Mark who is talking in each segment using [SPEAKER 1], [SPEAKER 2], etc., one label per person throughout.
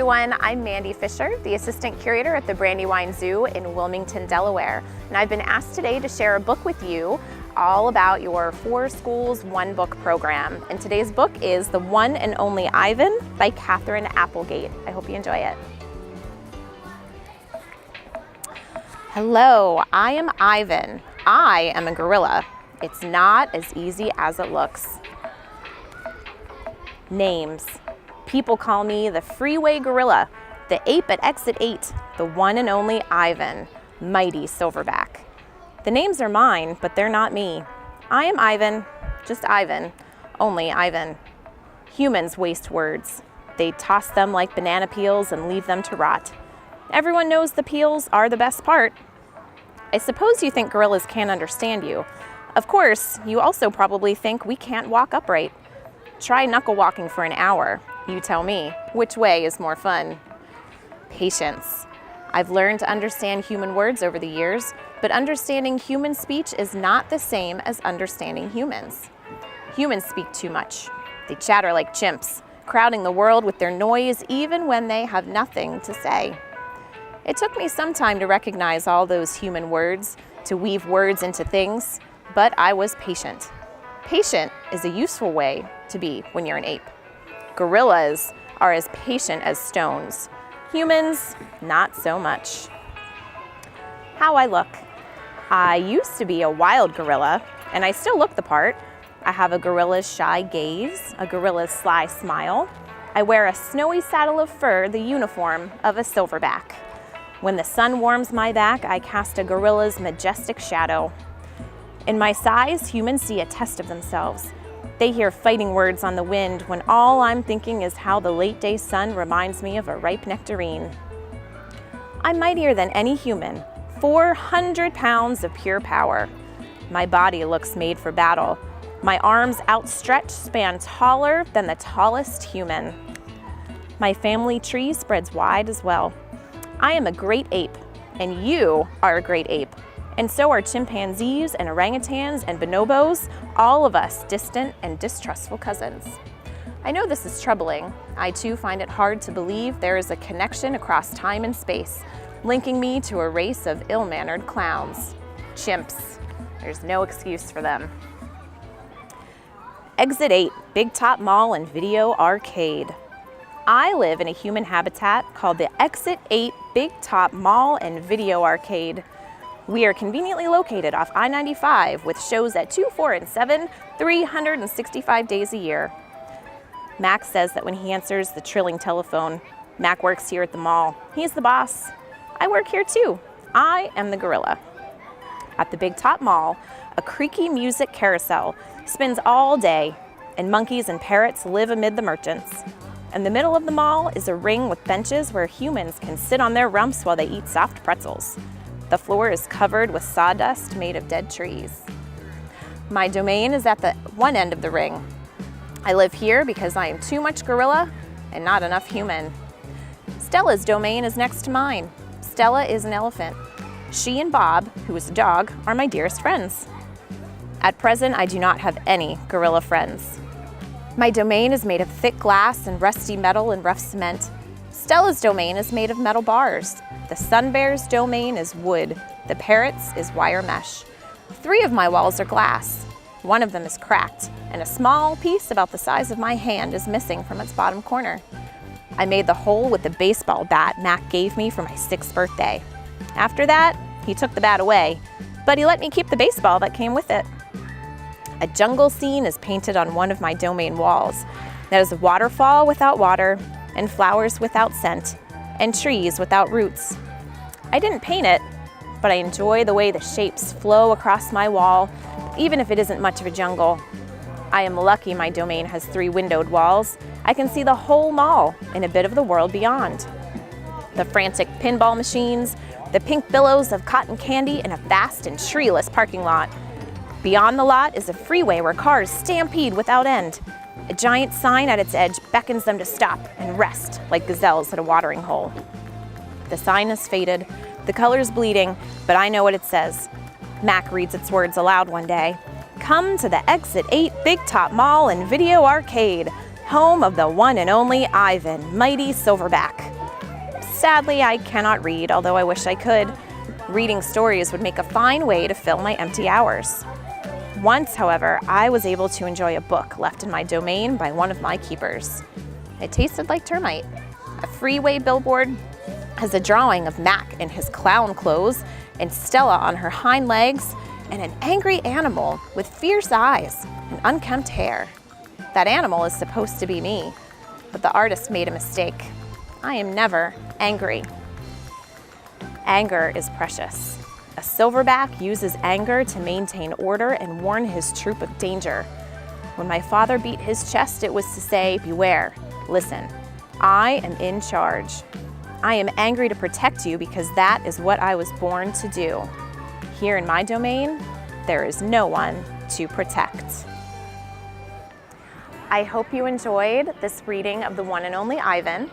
[SPEAKER 1] everyone, I'm Mandy Fischer, the Assistant Curator at the Brandywine Zoo in Wilmington, Delaware. And I've been asked today to share a book with you all about your 4 Schools, 1 Book program. And today's book is The One and Only Ivan by Katherine Applegate. I hope you enjoy it. Hello, I am Ivan. I am a gorilla. It's not as easy as it looks. Names. People call me the freeway gorilla, the ape at exit 8, the one and only Ivan, mighty silverback. The names are mine, but they're not me. I am Ivan, just Ivan, only Ivan. Humans waste words. They toss them like banana peels and leave them to rot. Everyone knows the peels are the best part. I suppose you think gorillas can't understand you. Of course, you also probably think we can't walk upright. Try knuckle walking for an hour. You tell me, which way is more fun? Patience. I've learned to understand human words over the years, but understanding human speech is not the same as understanding humans. Humans speak too much. They chatter like chimps, crowding the world with their noise even when they have nothing to say. It took me some time to recognize all those human words, to weave words into things, but I was patient. Patient is a useful way to be when you're an ape. Gorillas are as patient as stones. Humans, not so much. How I look. I used to be a wild gorilla, and I still look the part. I have a gorilla's shy gaze, a gorilla's sly smile. I wear a snowy saddle of fur, the uniform of a silverback. When the sun warms my back, I cast a gorilla's majestic shadow. In my size, humans see a test of themselves. They hear fighting words on the wind when all I'm thinking is how the late day sun reminds me of a ripe nectarine. I'm mightier than any human, 400 pounds of pure power. My body looks made for battle. My arms outstretched span taller than the tallest human. My family tree spreads wide as well. I am a great ape, and you are a great ape. And so are chimpanzees and orangutans and bonobos, all of us distant and distrustful cousins. I know this is troubling. I too find it hard to believe there is a connection across time and space, linking me to a race of ill-mannered clowns. Chimps. There's no excuse for them. Exit 8, Big Top Mall and Video Arcade. I live in a human habitat called the Exit 8 Big Top Mall and Video Arcade. We are conveniently located off I-95 with shows at 2, 4, and 7, 365 days a year. Mac says that when he answers the trilling telephone, Mac works here at the mall. He's the boss. I work here too. I am the gorilla. At the Big Top Mall, a creaky music carousel spins all day, and monkeys and parrots live amid the merchants. In the middle of the mall is a ring with benches where humans can sit on their rumps while they eat soft pretzels. The floor is covered with sawdust made of dead trees. My domain is at the one end of the ring. I live here because I am too much gorilla and not enough human. Stella's domain is next to mine. Stella is an elephant. She and Bob, who is a dog, are my dearest friends. At present, I do not have any gorilla friends. My domain is made of thick glass and rusty metal and rough cement. Stella's domain is made of metal bars. The sun bear's domain is wood. The parrot's is wire mesh. 3 of my walls are glass. One of them is cracked, and a small piece about the size of my hand is missing from its bottom corner. I made the hole with the baseball bat Mac gave me for my 6th birthday. After that, he took the bat away, but he let me keep the baseball that came with it. A jungle scene is painted on one of my domain walls. That is a waterfall without water, and flowers without scent, and trees without roots. I didn't paint it, but I enjoy the way the shapes flow across my wall, even if it isn't much of a jungle. I am lucky my domain has 3 windowed walls. I can see the whole mall and a bit of the world beyond. The frantic pinball machines, the pink billows of cotton candy, and a vast and treeless parking lot. Beyond the lot is a freeway where cars stampede without end. A giant sign at its edge beckons them to stop and rest like gazelles at a watering hole. The sign is faded, the color's bleeding, but I know what it says. Mac reads its words aloud one day. Come to the Exit 8 Big Top Mall and Video Arcade, home of the one and only Ivan, mighty silverback. Sadly, I cannot read, although I wish I could. Reading stories would make a fine way to fill my empty hours. Once, however, I was able to enjoy a book left in my domain by one of my keepers. It tasted like termite. A freeway billboard has a drawing of Mac in his clown clothes and Stella on her hind legs and an angry animal with fierce eyes and unkempt hair. That animal is supposed to be me, but the artist made a mistake. I am never angry. Anger is precious. A silverback uses anger to maintain order and warn his troop of danger. When my father beat his chest, it was to say, beware, listen, I am in charge. I am angry to protect you because that is what I was born to do. Here in my domain, there is no one to protect. I hope you enjoyed this reading of the one and only Ivan.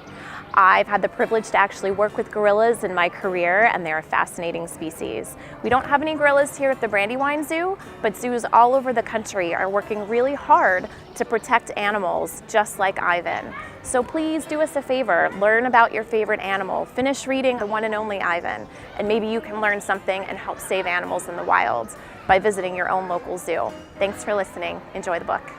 [SPEAKER 1] I've had the privilege to actually work with gorillas in my career, and they're a fascinating species. We don't have any gorillas here at the Brandywine Zoo, but zoos all over the country are working really hard to protect animals just like Ivan. So please do us a favor, learn about your favorite animal, finish reading the one and only Ivan, and maybe you can learn something and help save animals in the wild by visiting your own local zoo. Thanks for listening. Enjoy the book.